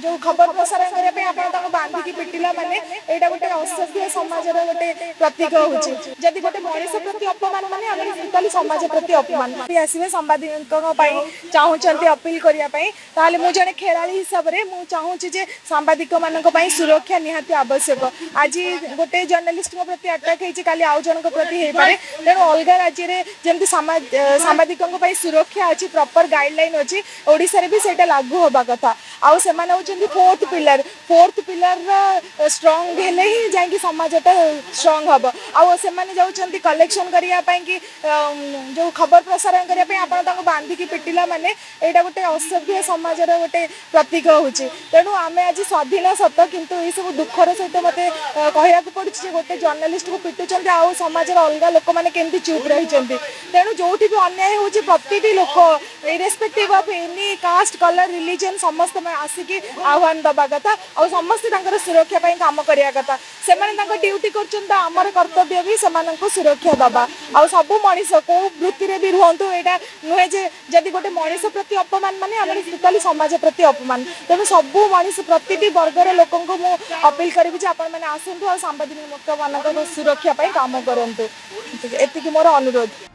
जो खबर प्रसारण करने आप बांधिकी पिटिला माने यहाँ गोटे असभ्य समाज गोटे प्रतीक होची जदि गोटे मनीष प्रति अपमान माने आम टोटाली समाज प्रति अपमान आसवे सांबादिकों चाहूँगी अपील करने मुझे जड़े खेला हिसाब से मुझे चाहूँगी जे सांबादिक मान सुरक्षा निहाती आवश्यक आज गोटे जर्नलिस्ट प्रति अटैक होती काली आउ जन प्रति हो पाए तेणु अलग राज्य में जमी सांबादिकों सुरक्षा अच्छी प्रॉपर गाइडलाइन अच्छी ओडिशा भी सेटा लागू होगा कथा आउ से फोर्थ पिलर स्ट्रॉन्ग हेले ही जाकि समाजटा स्ट्रॉन्ग हम आउ से जाऊँच कलेक्शन करने कि जो खबर प्रसारण करने आप बांधिकी पिटिला माने यहाँ गोटे असभ्य समाज गोटे प्रतीक होची तेणु आम आज स्वाधीन सत किंतु ये सब दुखर सहित मत कहया पड़े गोटे जर्नलिस्ट को पिटुंट आउ समाज अलग लोक मैंने केमती चुप रही तेणु जो भी अन्याय होची प्रति लोक irrespective of any caste colour religion समस्त आसिकी आह्वान दबा कथा और समस्ते सुरक्षा काम करने कथा से ड्यूटी कर कर्तव्य भी से सुरक्षा दबा आ सब मनीष कौ वृत्ति भी रुहतु यहाँ नुहे जदि गोटे मनीष प्रति अपमान माने आम टोटाली समाज प्रति अपमान तेणु सब मनीष प्रति वर्गर लोक मु अपील करी आपण मैंने आसतु आ सांबादिक मान सुरक्षा काम करूँ एति मोर अनुरोध।